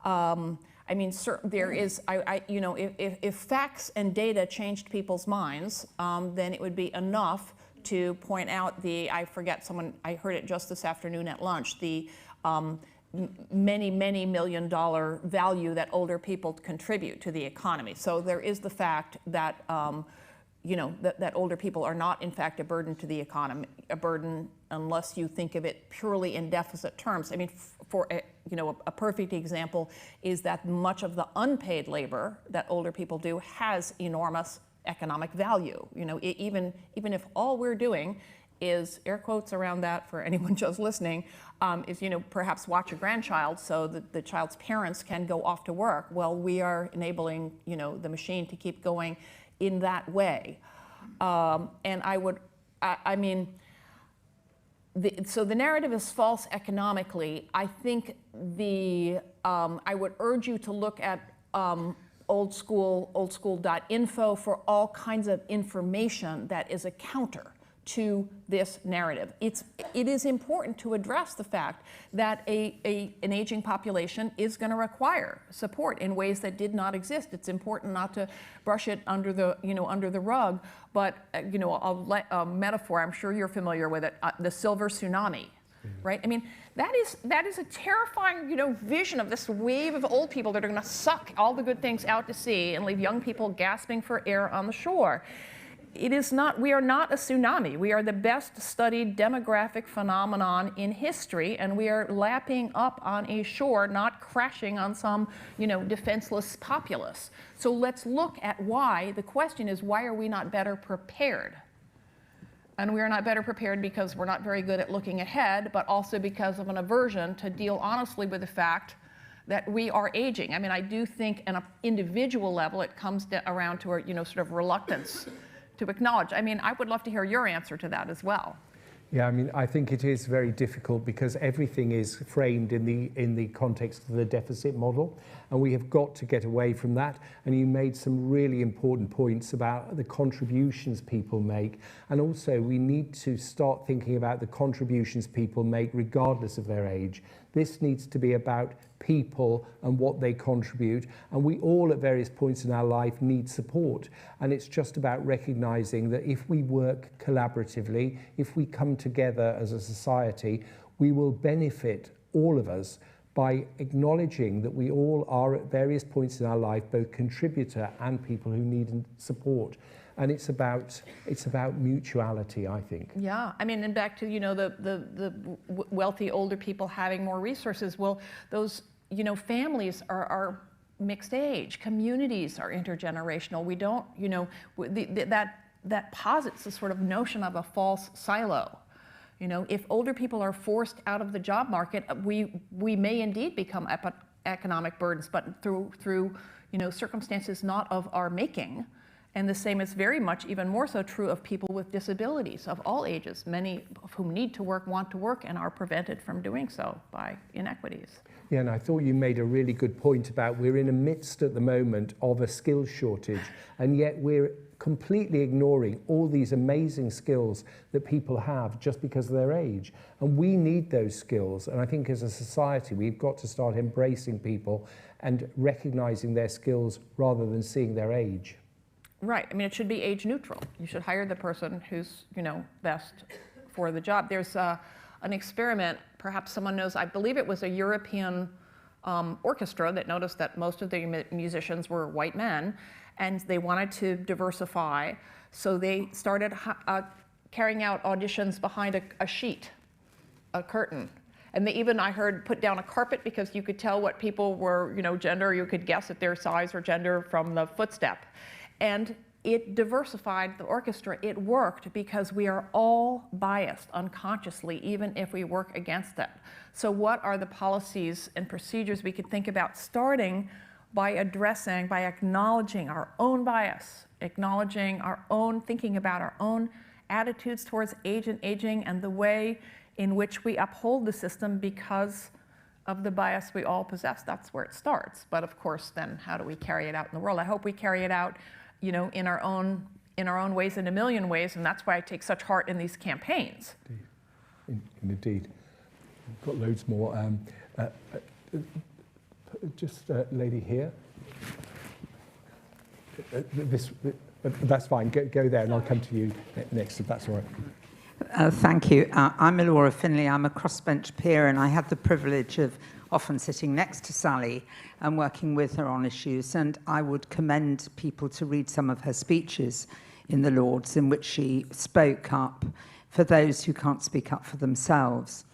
S3: I mean, there is, you know, if facts and data changed people's minds, then it would be enough to point out I heard it just this afternoon at lunch, the many million-dollar value that older people contribute to the economy. So there is the fact that, you know, that older people are not, in fact, a burden to the economy, a burden unless you think of it purely in deficit terms. I mean, for a perfect example is that much of the unpaid labor that older people do has enormous economic value. You know, even if all we're doing is, air quotes around that for anyone just listening, is, you know, perhaps watch a grandchild so that the child's parents can go off to work. Well, we are enabling, you know, the machine to keep going in that way. And so the narrative is false economically. I think I would urge you to look at oldschool.info for all kinds of information that is a counter to this narrative. It is important to address the fact that an aging population is going to require support in ways that did not exist. It's important not to brush it under the rug. But a metaphor, I'm sure you're familiar with it, the silver tsunami, right? I mean, that is a terrifying, vision of this wave of old people that are going to suck all the good things out to sea and leave young people gasping for air on the shore. We are not a tsunami. We are the best studied demographic phenomenon in history, and we are lapping up on a shore, not crashing on some, defenseless populace. So let's look at why. The question is, why are we not better prepared? And we are not better prepared because we're not very good at looking ahead, but also because of an aversion to deal honestly with the fact that we are aging. I mean, I do think on an individual level, it comes around to a, sort of reluctance to acknowledge. I mean, I would love to hear your answer to that as well.
S2: Yeah, I mean, I think it is very difficult because everything is framed in the context of the deficit model, and we have got to get away from that. And you made some really important points about the contributions people make, and also we need to start thinking about the contributions people make regardless of their age. This needs to be about people and what they contribute, and we all at various points in our life need support, and it's just about recognizing that if we work collaboratively, if we come together as a society, we will benefit, all of us, by acknowledging that we all are at various points in our life both contributor and people who need support. and it's about mutuality, I think.
S3: Yeah, I mean, and back to, the wealthy older people having more resources. Well, those, families are mixed age, communities are intergenerational. We don't, that posits the sort of notion of a false silo. If older people are forced out of the job market, we may indeed become economic burdens, but through circumstances not of our making. And the same is very much, even more so true of people with disabilities of all ages, many of whom need to work, want to work, and are prevented from doing so by inequities.
S2: Yeah, and I thought you made a really good point about we're in the midst at the moment of a skills shortage, and yet we're completely ignoring all these amazing skills that people have just because of their age. And we need those skills. And I think as a society, we've got to start embracing people and recognizing their skills rather than seeing their age.
S3: Right. I mean, it should be age neutral. You should hire the person who's, best for the job. There's an experiment, perhaps someone knows, I believe it was a European orchestra that noticed that most of the musicians were white men, and they wanted to diversify. So they started carrying out auditions behind a sheet, a curtain. And they even, I heard, put down a carpet because you could tell what people were, gender. You could guess at their size or gender from the footstep. And it diversified the orchestra. It worked because we are all biased unconsciously, even if we work against it. So what are the policies and procedures we could think about, starting by acknowledging our own bias, acknowledging our own, thinking about our own attitudes towards age and aging, and the way in which we uphold the system because of the bias we all possess. That's where it starts. But of course, then how do we carry it out in the world? I hope we carry it out in our own ways, in a million ways, and that's why I take such heart in these campaigns.
S2: Indeed. We've got loads more. Just a lady here. That's fine. Go there, and I'll come to you next, if that's all right.
S7: Thank you. I'm Laura Finley. I'm a crossbench peer, and I had the privilege of often sitting next to Sally and working with her on issues. And I would commend people to read some of her speeches in the Lords, in which she spoke up for those who can't speak up for themselves.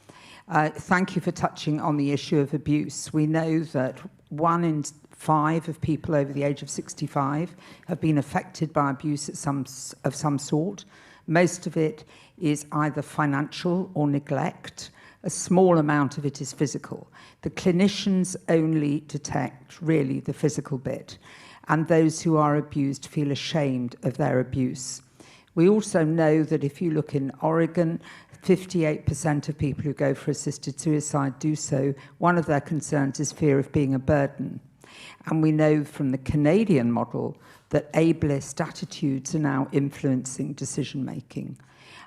S7: Thank you for touching on the issue of abuse. We know that 1 in 5 of people over the age of 65 have been affected by abuse of some sort. Most of it is either financial or neglect. A small amount of it is physical. The clinicians only detect really the physical bit, and those who are abused feel ashamed of their abuse. We also know that if you look in Oregon, 58% of people who go for assisted suicide do so. One of their concerns is fear of being a burden. And we know from the Canadian model that ableist attitudes are now influencing decision-making.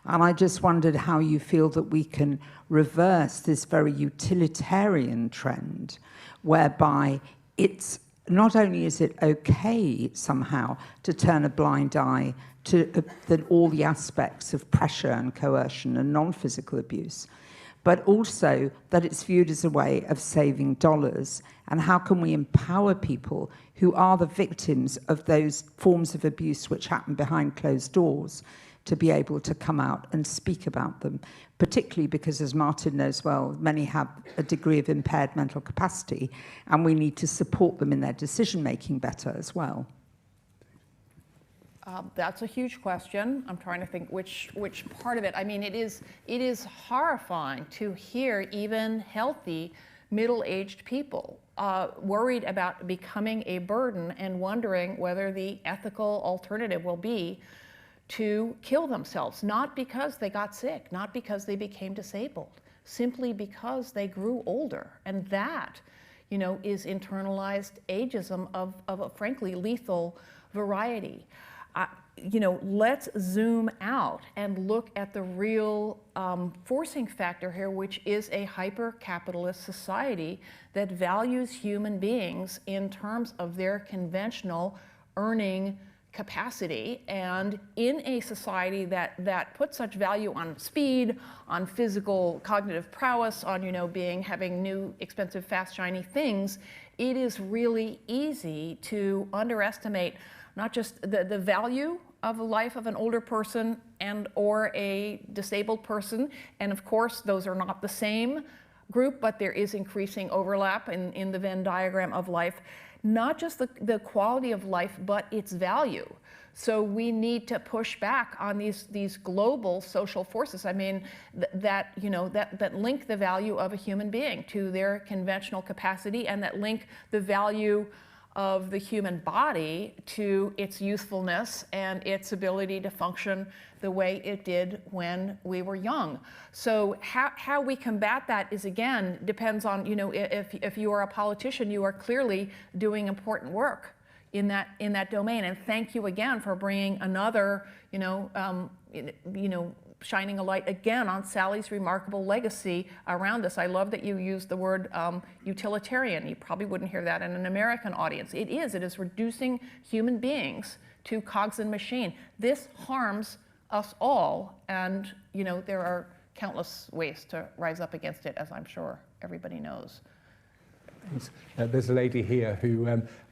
S7: And I just wondered how you feel that we can reverse this very utilitarian trend, whereby it's not only is it okay somehow to turn a blind eye to all the aspects of pressure and coercion and non-physical abuse, but also that it's viewed as a way of saving dollars. And how can we empower people who are the victims of those forms of abuse which happen behind closed doors to be able to come out and speak about them, particularly because, as Martin knows well, many have a degree of impaired mental capacity, and we need to support them in their decision-making better as well.
S3: That's a huge question. I'm trying to think which part of it. I mean, it is horrifying to hear even healthy middle-aged people worried about becoming a burden and wondering whether the ethical alternative will be to kill themselves, not because they got sick, not because they became disabled, simply because they grew older. And that, is internalized ageism of a frankly lethal variety. Let's zoom out and look at the real forcing factor here, which is a hyper-capitalist society that values human beings in terms of their conventional earning capacity. And in a society that puts such value on speed, on physical cognitive prowess, on having new, expensive, fast, shiny things, it is really easy to underestimate not just the value of the life of an older person and or a disabled person. And of course, those are not the same group, but there is increasing overlap in the Venn diagram of life. Not just the quality of life, but its value. So we need to push back on these global social forces. I mean, that link the value of a human being to their conventional capacity, and that link the value of the human body to its youthfulness and its ability to function the way it did when we were young. So how we combat that is, again, depends on, if you are a politician, you are clearly doing important work in that domain. And thank you again for bringing another, shining a light again on Sally's remarkable legacy around this. I love that you used the word utilitarian. You probably wouldn't hear that in an American audience. It is reducing human beings to cogs in machine. This harms us all, and there are countless ways to rise up against it, as I'm sure everybody knows.
S2: There's a lady here who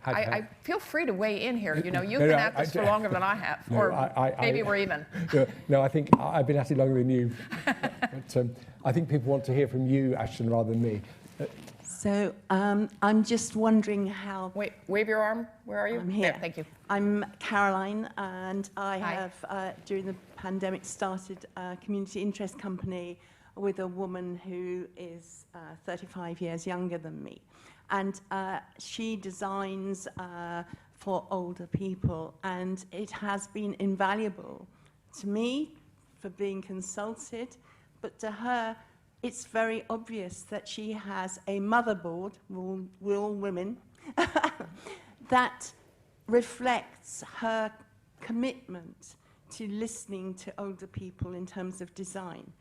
S3: I feel free to weigh in here. You've been at this for longer than I have, or maybe we're even.
S2: No, I think I've been at it longer than you. But I think people want to hear from you, Ashton, rather than me.
S8: So I'm just wondering how...
S3: Wait, wave your arm. Where are you?
S8: I'm here.
S3: There, thank you.
S8: I'm Caroline, and I
S3: Hi.
S8: have, during the pandemic, started a community interest company with a woman who is 35 years younger than me. And she designs for older people, and it has been invaluable to me for being consulted, but to her, it's very obvious that she has a motherboard, we're all women, that reflects her commitment to listening to older people in terms of design.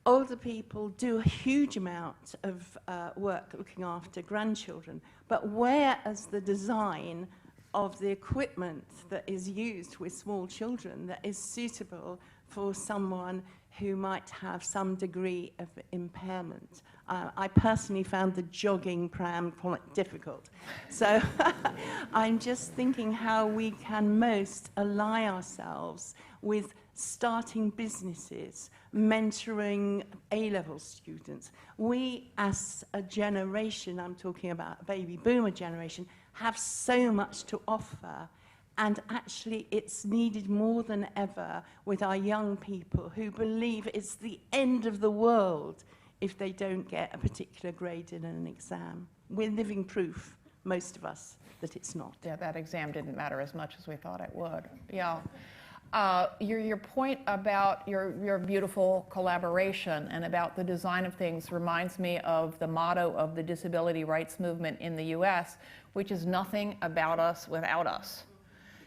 S8: Older people do a huge amount of work looking after grandchildren, but whereas the design of the equipment that is used with small children that is suitable for someone who might have some degree of impairment. I personally found the jogging pram quite difficult. So I'm just thinking how we can most ally ourselves with starting businesses, mentoring A-level students. We, as a generation, I'm talking about a baby boomer generation, have so much to offer. And actually, it's needed more than ever with our young people who believe it's the end of the world if they don't get a particular grade in an exam. We're living proof, most of us, that it's not.
S3: Yeah, that exam didn't matter as much as we thought it would. Yeah. Your point about your beautiful collaboration and about the design of things reminds me of the motto of the disability rights movement in the US, which is nothing about us without us.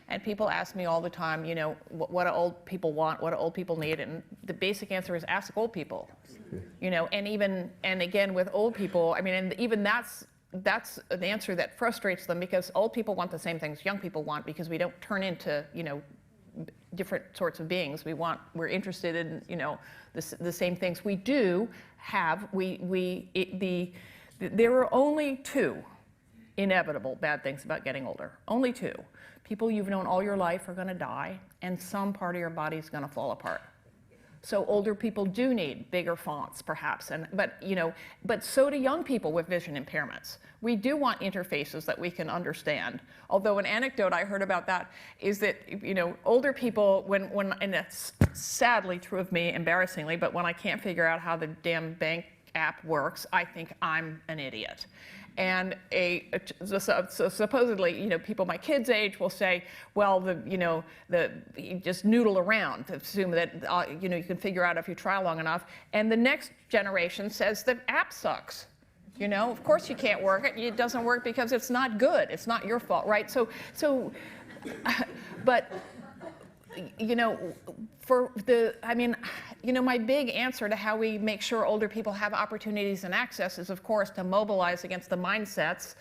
S3: And people ask me all the time, what do old people want? What do old people need? And the basic answer is ask old people. And again, with old people, I mean, and even that's an answer that frustrates them, because old people want the same things young people want, because we don't turn into, different sorts of beings. We're interested in, the same things. We do have, there are only two inevitable bad things about getting older. Only two. People you've known all your life are going to die, and some part of your body is going to fall apart. So older people do need bigger fonts, perhaps, but so do young people with vision impairments. We do want interfaces that we can understand. Although an anecdote I heard about that is that older people, and it's sadly true of me, embarrassingly, but when I can't figure out how the damn bank app works, I think I'm an idiot. And so supposedly, people my kids' age will say, well, you just noodle around to assume that you can figure out if you try long enough. And the next generation says the app sucks. Of course you can't work it. It doesn't work because it's not good. It's not your fault, right? But my big answer to how we make sure older people have opportunities and access is, of course, to mobilize against the mindsets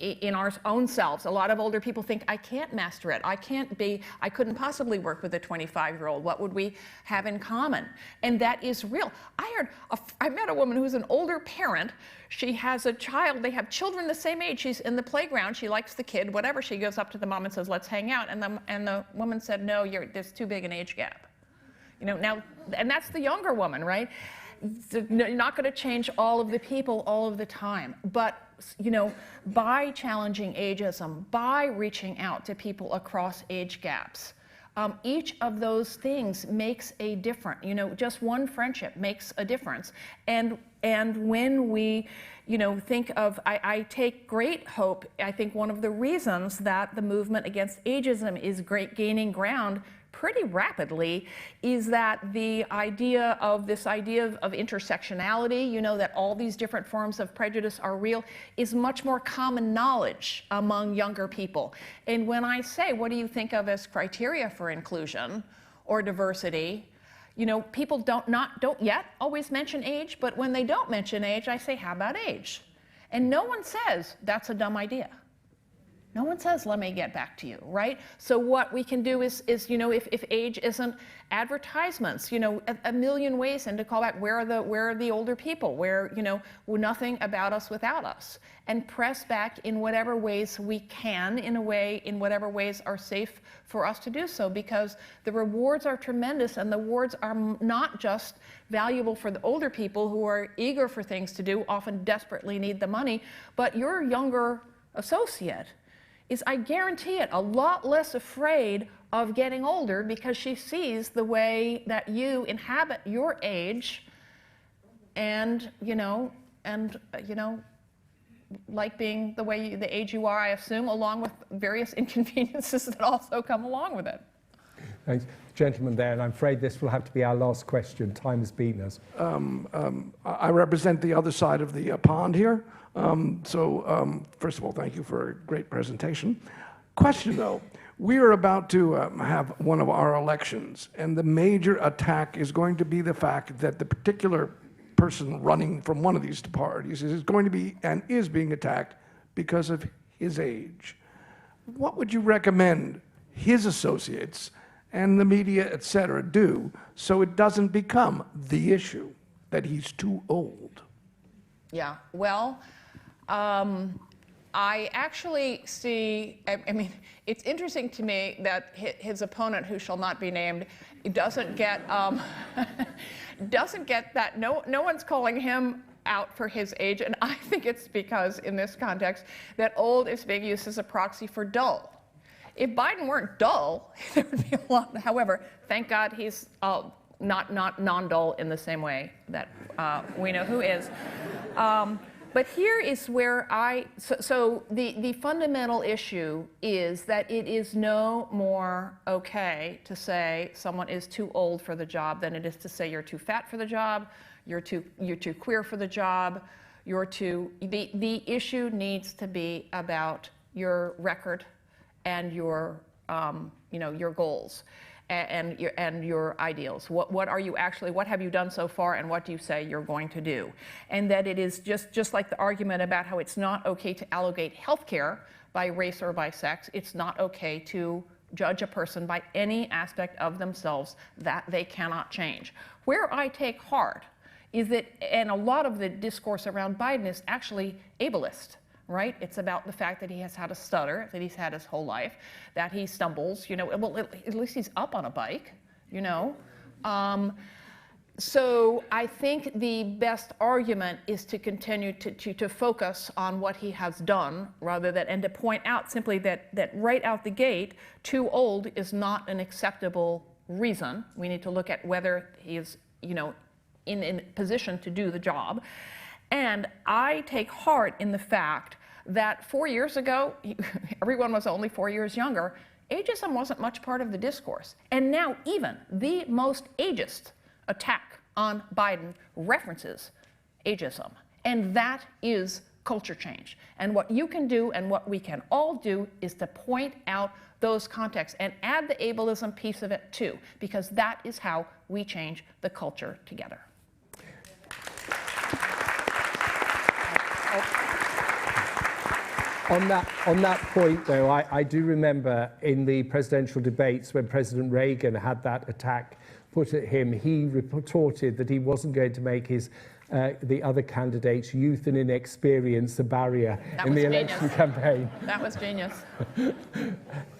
S3: in our own selves. A lot of older people think, I can't master it. I couldn't possibly work with a 25-year-old. What would we have in common? And that is real. I met a woman who's an older parent. She has a child. They have children the same age. She's in the playground. She likes the kid, whatever. She goes up to the mom and says, let's hang out. And the woman said, no, there's too big an age gap. Now, and that's the younger woman, right? You're not going to change all of the people all of the time. But, by challenging ageism, by reaching out to people across age gaps, each of those things makes a difference. Just one friendship makes a difference. And when we, think of, I take great hope. I think one of the reasons that the movement against ageism is gaining ground pretty rapidly is that the idea of intersectionality, that all these different forms of prejudice are real, is much more common knowledge among younger people. And when I say, what do you think of as criteria for inclusion or diversity, people don't yet always mention age, but when they don't mention age, I say, how about age? And no one says, that's a dumb idea. No one says, let me get back to you, right? So what we can do is if age isn't advertisements, a million ways and to call back, where are the older people? Where, nothing about us without us. And press back in whatever ways we can, in whatever ways are safe for us to do so, because the rewards are tremendous, and the rewards are not just valuable for the older people who are eager for things to do, often desperately need the money, but your younger associate is, I guarantee it, a lot less afraid of getting older because she sees the way that you inhabit your age and, like being the age you are, I assume, along with various inconveniences that also come along with it.
S2: Thanks. Gentleman there, and I'm afraid this will have to be our last question. Time has beaten us.
S9: I represent the other side of the pond here. First of all, thank you for a great presentation. Question though, we are about to have one of our elections, and the major attack is going to be the fact that the particular person running from one of these parties is going to be and is being attacked because of his age. What would you recommend his associates and the media, et cetera, do so it doesn't become the issue that he's too old?
S3: Yeah, well, I actually see, I mean, it's interesting to me that his opponent, who shall not be named, doesn't get that, no one's calling him out for his age, and I think it's because, in this context, that old is being used as a proxy for dull. If Biden weren't dull, there would be a lot. However, thank God he's not non-dull in the same way that we know who is. But here is where the fundamental issue is that it is no more okay to say someone is too old for the job than it is to say you're too fat for the job, you're too queer for the job, the issue needs to be about your record and your goals and your ideals. What are you actually, what have you done so far, and what do you say you're going to do? And that it is just like the argument about how it's not okay to allocate healthcare by race or by sex, it's not okay to judge a person by any aspect of themselves that they cannot change. Where I take heart is that, and a lot of the discourse around Biden is actually ableist. Right? It's about the fact that he has had a stutter, that he's had his whole life, that he stumbles, well, at least he's up on a bike, So I think the best argument is to continue to focus on what he has done rather than, and to point out simply that right out the gate, too old is not an acceptable reason. We need to look at whether he is, in position to do the job. And I take heart in the fact that 4 years ago, everyone was only 4 years younger. Ageism wasn't much part of the discourse. And now even the most ageist attack on Biden references ageism. And that is culture change. And what you can do and what we can all do is to point out those contexts and add the ableism piece of it too, because that is how we change the culture together.
S2: On that point, though, I do remember in the presidential debates when President Reagan had that attack put at him, he retorted that he wasn't going to make his the other candidates' youth and inexperience a barrier in the election campaign.
S3: That was genius.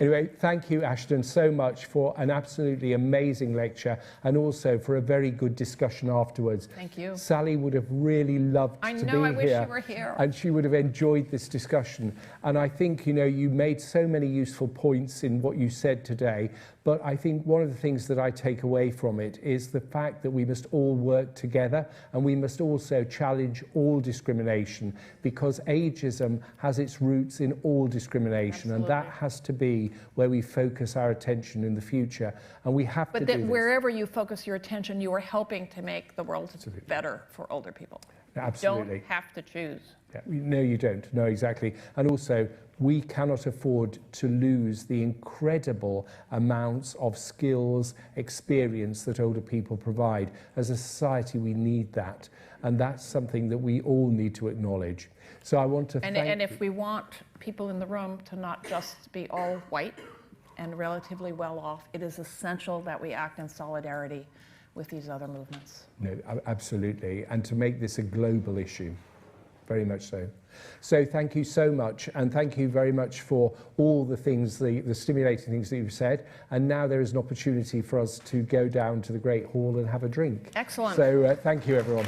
S2: Anyway, thank you, Ashton, so much for an absolutely amazing lecture and also for a very good discussion afterwards.
S3: Thank you.
S2: Sally would have really loved to be here.
S3: I wish you were here.
S2: And she would have enjoyed this discussion. And I think, you know, you made so many useful points in what you said today. But I think one of the things that I take away from it is the fact that we must all work together and we must also challenge all discrimination, because ageism has its roots in all discrimination. Absolutely. And that has to be where we focus our attention in the future. And we have to do this. But that
S3: wherever you focus your attention, you are helping to make the world better for older people.
S2: Absolutely.
S3: You don't have to choose.
S2: Yeah. No, you don't. No, exactly. And also, we cannot afford to lose the incredible amounts of skills, experience that older people provide. As a society, we need that. And that's something that we all need to acknowledge. So I want to thank...
S3: And if we want people in the room to not just be all white and relatively well off, it is essential that we act in solidarity with these other movements.
S2: No, absolutely. And to make this a global issue. Very much so. So thank you so much, and thank you very much for all the things, the stimulating things that you've said. And now there is an opportunity for us to go down to the Great Hall and have a drink.
S3: Excellent.
S2: So thank you, everyone.